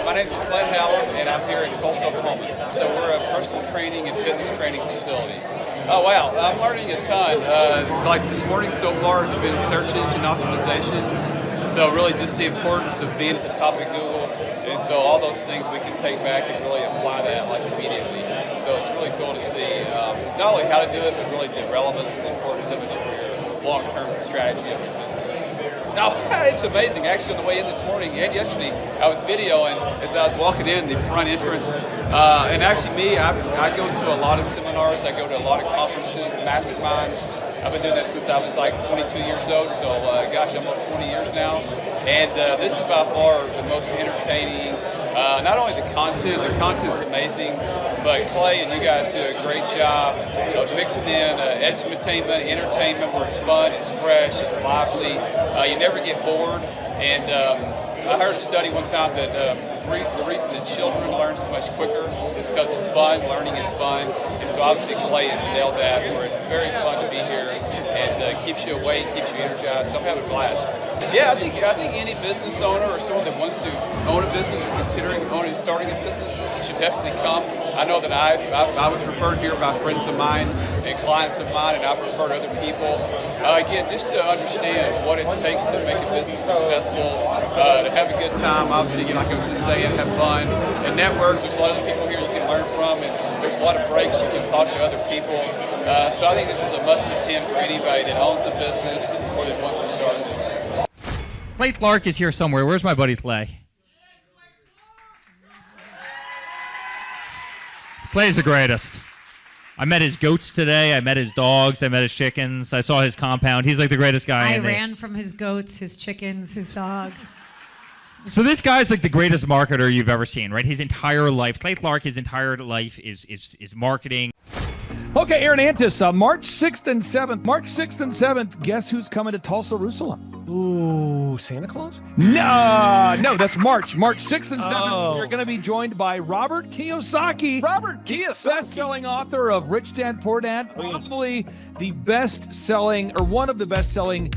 My name's Clint Hallam, and I'm here in Tulsa, Oklahoma. So we're a personal training and fitness training facility. Oh wow, I'm learning a ton. Like this morning so far has been search engine optimization. So really just the importance of being at the top of Google. And so all those things we can take back and really apply that like immediately. So it's really cool to see not only how to do it, but really the relevance and importance of it for your long-term strategy of your business. No, it's amazing. Actually, on the way in this morning and yesterday, I was videoing as I was walking in the front entrance. And actually I go to a lot of seminars. I go to a lot of conferences, masterminds. I've been doing that since I was like 22 years old. So, gosh, almost 20 years now. And this is by far the most entertaining. Not only the content's amazing, but Clay and you guys do a great job of mixing in edutainment, entertainment where it's fun, it's fresh, it's lively. You never get bored. And I heard a study one time that the reason that children learn so much quicker is because it's fun, learning is fun. And so obviously Clay has nailed that, where it's very fun to be here and keeps you awake, keeps you energized. So I'm having a blast. Yeah, I think any business owner or someone that wants to own a business or considering starting a business should definitely come. I know that I was referred here by friends of mine and clients of mine, and I've referred other people. Again, just to understand what it takes to make a business successful, to have a good time, obviously, again, like I was just saying, have fun, and network. There's a lot of other people here you can learn from, and there's a lot of breaks you can talk to other people. So I think this is a must-attend for anybody that owns a business or that wants to start a business. Clay Clark is here somewhere. Where's my buddy Clay? Clay's the greatest. I met his goats today. I met his dogs. I met his chickens. I saw his compound. He's like the greatest guy. I ran from his goats, his chickens, his dogs. So this guy's like the greatest marketer you've ever seen, right? His entire life, Clay Clark, his entire life is marketing. Okay, Aaron Antis, March 6th and 7th. March 6th and 7th, guess who's coming to Tulsa, Jerusalem? Ooh, Santa Claus? No, that's March. March 6th and 7th, Oh. We're going to be joined by Robert Kiyosaki. Robert Kiyosaki. Best-selling author of Rich Dad, Poor Dad. Probably the best-selling, or one of the best-selling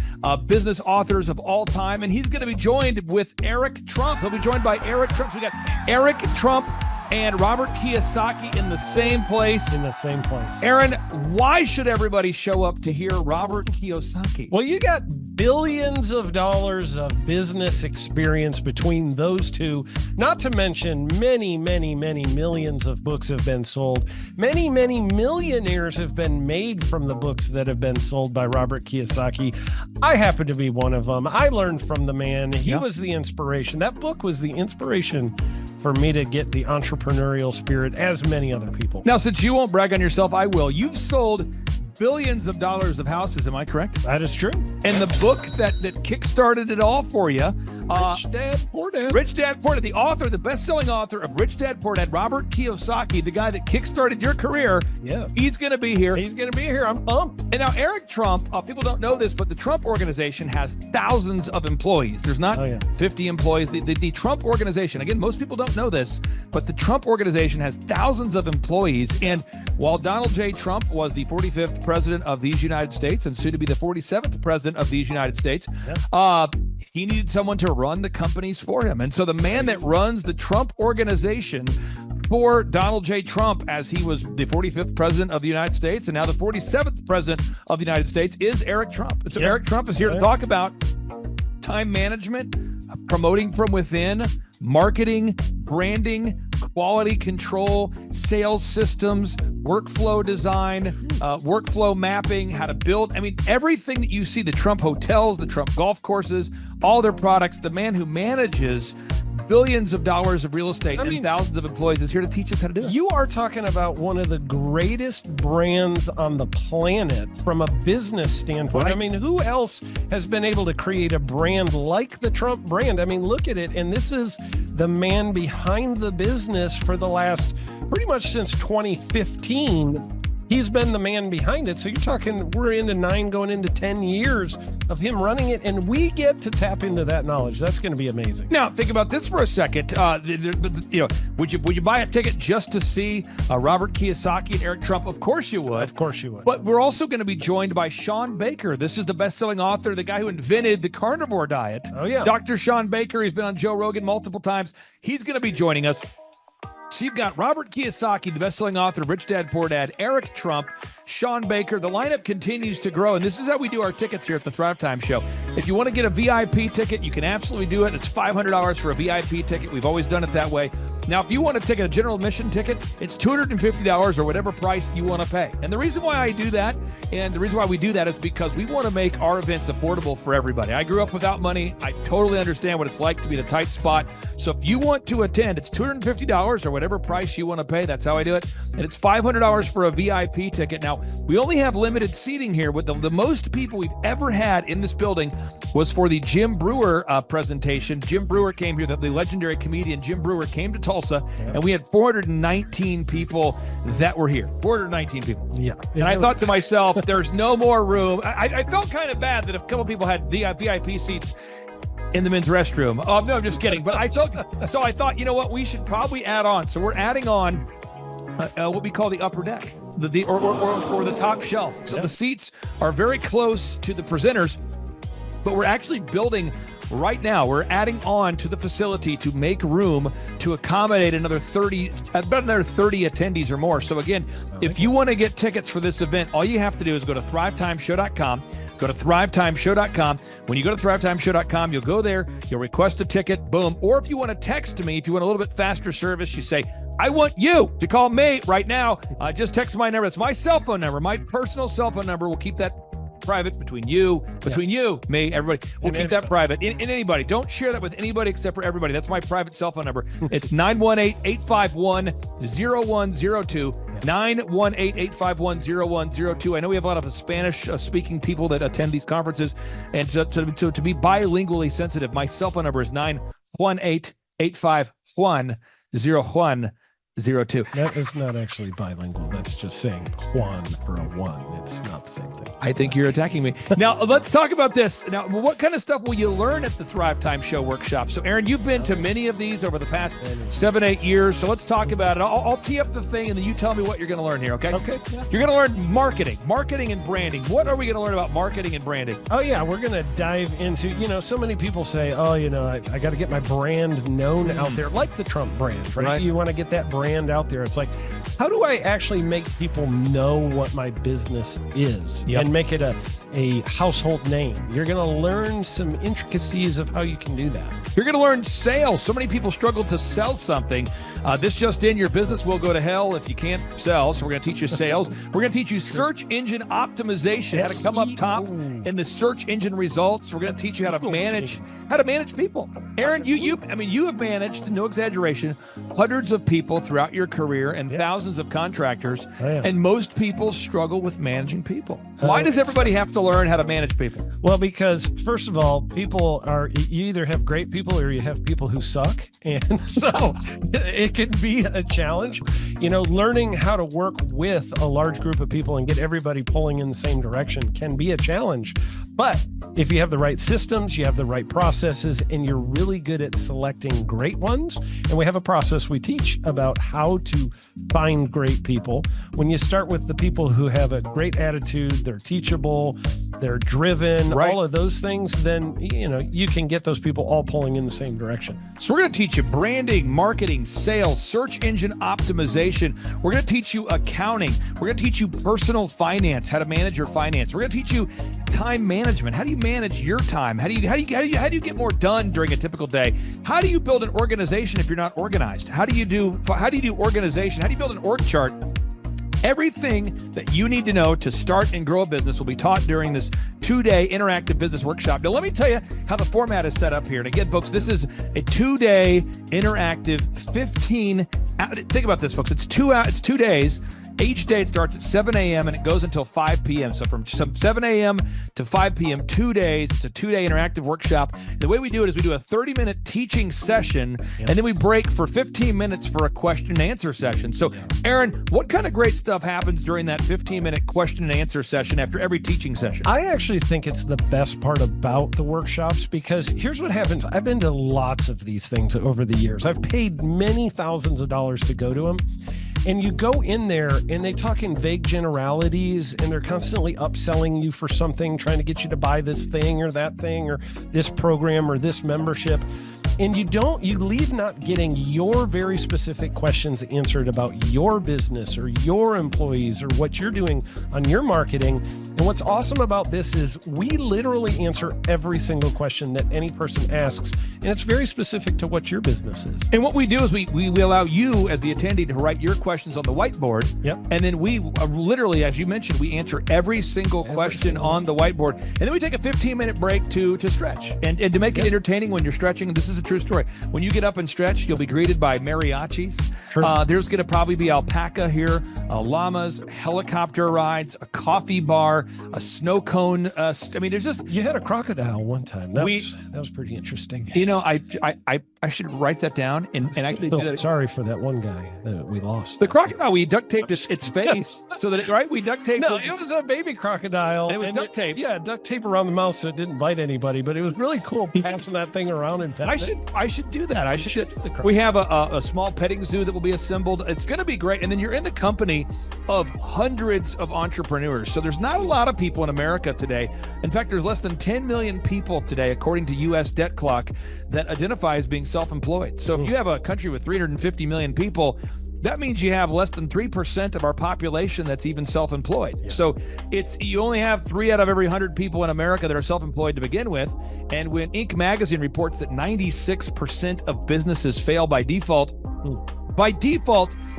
business authors of all time. And he's going to be joined with Eric Trump. He'll be joined by Eric Trump. So we got Eric Trump and Robert Kiyosaki in the same place. In the same place. Aaron, why should everybody show up to hear Robert Kiyosaki? Well, you got billions of dollars of business experience between those two, not to mention many, many, many millions of books have been sold. Many, many millionaires have been made from the books that have been sold by Robert Kiyosaki. I happen to be one of them. I learned from the man. He was the inspiration. That book was the inspiration for me to get the entrepreneurial spirit, as many other people. Now, since you won't brag on yourself, I will. You've sold billions of dollars of houses, am I correct? That is true. And the book that kickstarted it all for you, Rich Dad, Poor Dad. Rich Dad, Poor Dad, the author, the best-selling author of Rich Dad, Poor Dad, Robert Kiyosaki, the guy that kickstarted your career. Yeah. He's going to be here. He's going to be here. I'm pumped. And now Eric Trump, people don't know this, but the Trump organization has thousands of employees. There's not 50 employees. The Trump organization, again, most people don't know this, but the Trump organization has thousands of employees. And while Donald J. Trump was the 45th president of these United States and soon to be the 47th president of these United States, he needed someone to run the companies for him. And so the man that runs the Trump organization for Donald J. Trump, as he was the 45th president of the United States and now the 47th president of the United States, is Eric Trump. And so Eric Trump is here to talk about time management, promoting from within, marketing, branding, quality control, sales systems, workflow design, workflow mapping, how to build. I mean, everything that you see, the Trump hotels, the Trump golf courses, all their products, the man who manages billions of dollars of real estate and thousands of employees is here to teach us how to do it. You are talking about one of the greatest brands on the planet from a business standpoint. Right. I mean, who else has been able to create a brand like the Trump brand? I mean, look at it. And this is the man behind the business for the last pretty much since 2015. He's been the man behind it. So you're talking, we're into 9 going into 10 years of him running it, and we get to tap into that knowledge. That's going to be amazing. Now, think about this for a second. Would you buy a ticket just to see Robert Kiyosaki and Eric Trump? Of course you would. Of course you would. But we're also going to be joined by Sean Baker. This is the best-selling author, the guy who invented the carnivore diet. Oh, yeah. Dr. Sean Baker. He's been on Joe Rogan multiple times. He's going to be joining us. So you've got Robert Kiyosaki, the best-selling author of Rich Dad, Poor Dad, Eric Trump, Sean Baker. The lineup continues to grow, and this is how we do our tickets here at the Thrivetime Show. If you want to get a VIP ticket, you can absolutely do it. It's $500 for a VIP ticket. We've always done it that way. Now, if you want to take a general admission ticket, it's $250 or whatever price you want to pay. And the reason why I do that, and the reason why we do that is because we want to make our events affordable for everybody. I grew up without money. I totally understand what it's like to be in a tight spot. So if you want to attend, it's $250 or whatever price you want to pay. That's how I do it. And it's $500 for a VIP ticket. Now, we only have limited seating here. With the most people we've ever had in this building was for the Jim Brewer presentation. Jim Brewer came here, the legendary comedian Jim Brewer came to Tulsa, and we had 419 people that were here. 419 people. Yeah. And I thought to myself, there's no more room. I felt kind of bad that if a couple people had VIP seats in the men's restroom. Oh, no, I'm just kidding. But I thought, you know what, we should probably add on. So we're adding on what we call the upper deck, or the top shelf. So the seats are very close to the presenters, but we're actually building right now. We're adding on to the facility to make room to accommodate about another 30 attendees or more. So again, if you want to get tickets for this event, all you have to do is go to thrivetimeshow.com. Go to thrivetimeshow.com. When you go to thrivetimeshow.com, you'll go there, you'll request a ticket, boom. Or if you want to text me, if you want a little bit faster service, you say, I want you to call me right now. Just text my number. It's my cell phone number, my personal cell phone number. We'll keep that private between you, me, everybody. We'll keep that private. In anybody. Don't share that with anybody except for everybody. That's my private cell phone number. It's 918-851-0102. 918-851-0102. I know we have a lot of Spanish-speaking people that attend these conferences, and to be bilingually sensitive, my cell phone number is 918-851-0102. That is not actually bilingual. That's just saying Juan for a one. It's not the same thing. I think you're attacking me. Now, let's talk about this. Now, what kind of stuff will you learn at the Thrivetime Show workshop? So, Aaron, you've been to many of these over the past 7-8 years. So let's talk about it. I'll tee up the thing, and then you tell me what you're going to learn here, okay? Okay. You're going to learn marketing and branding. What are we going to learn about marketing and branding? Oh, yeah. We're going to dive into, so many people say, I got to get my brand known out there, like the Trump brand, right? You want to get that brand out there. It's like, how do I actually make people know what my business is and make it a household name? You're going to learn some intricacies of how you can do that. You're going to learn sales. So many people struggle to sell something. This just in, your business will go to hell if you can't sell. So we're going to teach you sales. We're going to teach you search engine optimization, how to come up top in the search engine results. We're going to teach you how to manage people. Aaron, you have managed, no exaggeration, hundreds of people throughout your career and thousands of contractors. And most people struggle with managing people. Why does everybody have to learn how to manage people? Well, because first of all, you either have great people or you have people who suck. And so it can be a challenge. Learning how to work with a large group of people and get everybody pulling in the same direction can be a challenge. But if you have the right systems, you have the right processes, and you're really good at selecting great ones, and we have a process we teach about how to find great people. When you start with the people who have a great attitude, they're teachable, they're driven, all of those things, then you can get those people all pulling in the same direction. So we're going to teach you branding, marketing, sales, search engine optimization. We're going to teach you accounting. We're going to teach you personal finance, how to manage your finance. We're going to teach you time management. How do you manage your time? How do you get more done during a typical day? How do you build an organization if you're not organized? How do you do organization? How do you build an org chart? Everything that you need to know to start and grow a business will be taught during this 2-day interactive business workshop. Now, let me tell you how the format is set up here. And again, folks, this is a 2-day interactive 15. Think about this, folks. It's 2 days. Each day it starts at 7 a.m. and it goes until 5 p.m. So from 7 a.m. to 5 p.m., 2 days. It's a 2-day interactive workshop. The way we do it is we do a 30-minute teaching session, and then we break for 15 minutes for a question and answer session. So, Aaron, what kind of great stuff happens during that 15-minute question and answer session after every teaching session? I actually think it's the best part about the workshops, because here's what happens. I've been to lots of these things over the years. I've paid many thousands of dollars to go to them. And you go in there and they talk in vague generalities, and they're constantly upselling you for something, trying to get you to buy this thing or that thing or this program or this membership. And you leave not getting your very specific questions answered about your business or your employees or what you're doing on your marketing. And what's awesome about this is we literally answer every single question that any person asks, and it's very specific to what your business is. And what we do is we allow you as the attendee to write your questions on the whiteboard. Yep. And then we literally, as you mentioned, we answer every single question on the whiteboard. And then we take a 15-minute break to stretch and to make it entertaining when you're stretching. This is a true story. When you get up and stretch, you'll be greeted by mariachis. Sure. There's going to probably be alpaca here, llamas, helicopter rides, a coffee bar, a snow cone. There's just... You had a crocodile one time. That was pretty interesting. You know, I should write that down and actually do that. Sorry for that one guy that we lost. The crocodile, we duct taped its face so that we duct taped. No, it was a baby crocodile. And it was duct tape. Yeah, duct tape around the mouth so it didn't bite anybody. But it was really cool passing that thing around and I should do that. I should. We have a small petting zoo that will be assembled. It's going to be great. And then you're in the company of hundreds of entrepreneurs. So there's not a lot of people in America today. In fact, there's less than 10 million people today, according to U.S. Debt Clock, that identify as being self-employed. So if you have a country with 350 million people, that means you have less than 3% of our population that's even self-employed. Yeah. So you only have 3 out of every 100 people in America that are self-employed to begin with. And when Inc. magazine reports that 96% of businesses fail by default,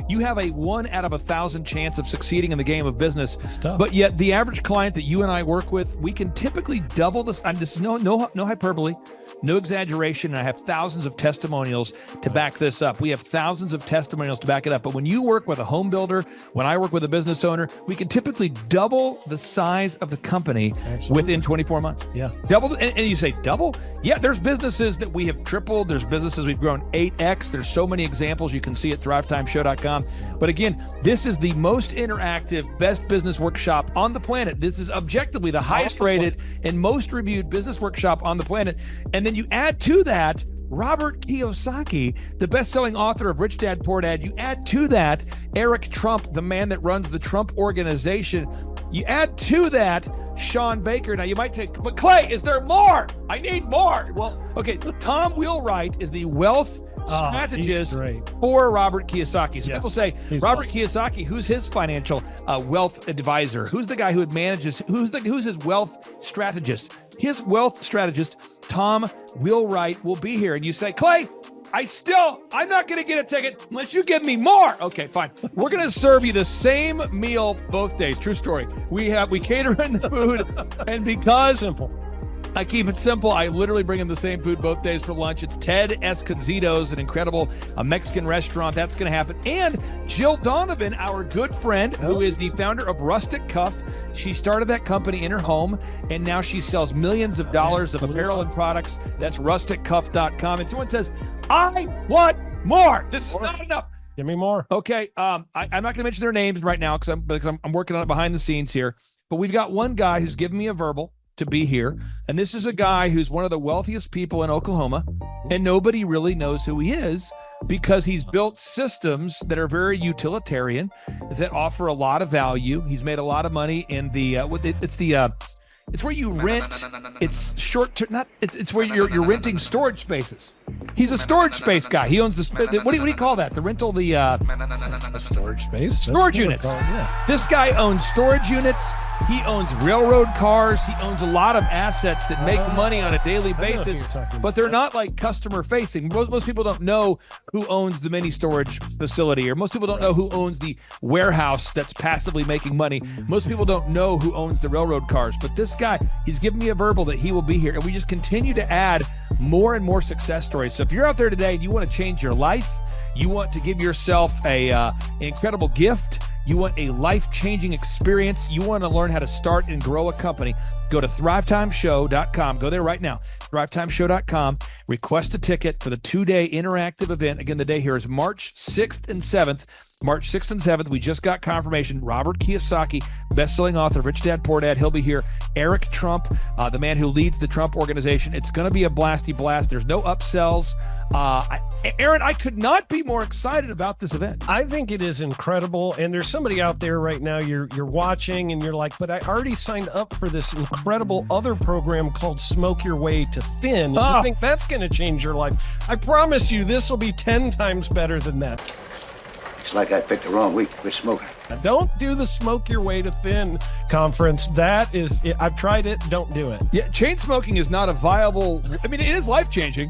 you have a 1 out of 1,000 chance of succeeding in the game of business. It's tough. But yet the average client that you and I work with, we can typically double this. And this is no hyperbole, no exaggeration. And I have thousands of testimonials to back this up. We have thousands of testimonials to back it up. But when you work with a home builder, when I work with a business owner, we can typically double the size of the company within 24 months. Yeah. Double. And you say double? Yeah, there's businesses that we have tripled. There's businesses we've grown 8x. There's so many examples you can see at thrivetimeshow.com. But again, this is the most interactive, best business workshop on the planet. This is objectively the highest rated and most reviewed business workshop on the planet. And then you add to that Robert Kiyosaki, the best-selling author of Rich Dad, Poor Dad. You add to that Eric Trump, the man that runs the Trump Organization. You add to that Sean Baker. Now you might say, but Clay, is there more? I need more. Well, okay, Tom Wheelwright is the wealth strategist for Robert Kiyosaki. So people say, Robert Kiyosaki, who's his financial wealth advisor? Who's the guy who manages, who's his wealth strategist? His wealth strategist, Tom Wheelwright, will be here. And you say, Clay, I'm not going to get a ticket unless you give me more. Okay, fine. We're going to serve you the same meal both days. True story. We cater in the food, and because I keep it simple, I literally bring in the same food both days for lunch. It's Ted Escondido's, an incredible Mexican restaurant. That's going to happen. And Jill Donovan, our good friend, who is the founder of Rustic Cuff. She started that company in her home, and now she sells millions of dollars of apparel and products. That's rusticcuff.com. And someone says, I want more. This is not enough. Give me more. Okay. I'm not going to mention their names right now because I'm working on it behind the scenes here. But we've got one guy who's given me a verbal to be here. And this is a guy who's one of the wealthiest people in Oklahoma, and nobody really knows who he is because he's built systems that are very utilitarian, that offer a lot of value. He's made a lot of money in it's where you rent. It's short term. It's where you're renting storage spaces. He's a storage space guy. He owns what do you call that? The rental, storage space. Storage units. This guy owns storage units. He owns railroad cars. He owns a lot of assets that make money on a daily basis, but they're not like customer facing. Most people don't know who owns the mini storage facility, or most people don't know who owns the warehouse that's passively making money. Most people don't know who owns the railroad cars, but this guy, he's given me a verbal that he will be here, and we just continue to add more and more success stories. So if you're out there today and you want to change your life, you want to give yourself an incredible gift, You want a life-changing experience. You want to learn how to start and grow a company. Go to thrivetimeshow.com. Go there right now. thrivetimeshow.com. Request a ticket for the 2-day interactive event. Again, the day here is March 6th and 7th. March 6th and 7th, we just got confirmation. Robert Kiyosaki, best-selling author, Rich Dad, Poor Dad, he'll be here. Eric Trump, the man who leads the Trump Organization. It's going to be a blasty blast. There's no upsells. Aaron, I could not be more excited about this event. I think it is incredible. And there's somebody out there right now, you're watching and you're like, but I already signed up for this incredible other program called Smoke Your Way to Thin. I think that's going to change your life. I promise you, this will be 10 times better than that. It's like I picked the wrong week to quit smoking. Don't do the Smoke Your Way to Thin conference. That is, I've tried it. Don't do it. Yeah, chain smoking is not a viable. I mean, it is life-changing.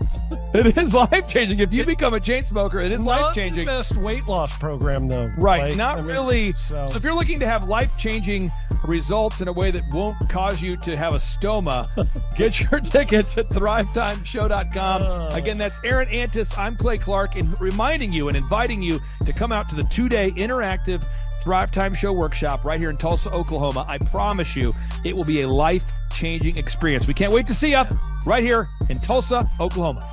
It is life-changing. If you become a chain smoker, it is life-changing. Not the best weight loss program, though. Right, really. So if you're looking to have life-changing results in a way that won't cause you to have a stoma, get your tickets at thrivetimeshow.com. Again, that's Aaron Antis. I'm Clay Clark, and reminding you and inviting you to come out to the 2-day interactive Thrive Time Show workshop right here in Tulsa, Oklahoma. I promise you, it will be a life-changing experience. We can't wait to see you right here in Tulsa, Oklahoma.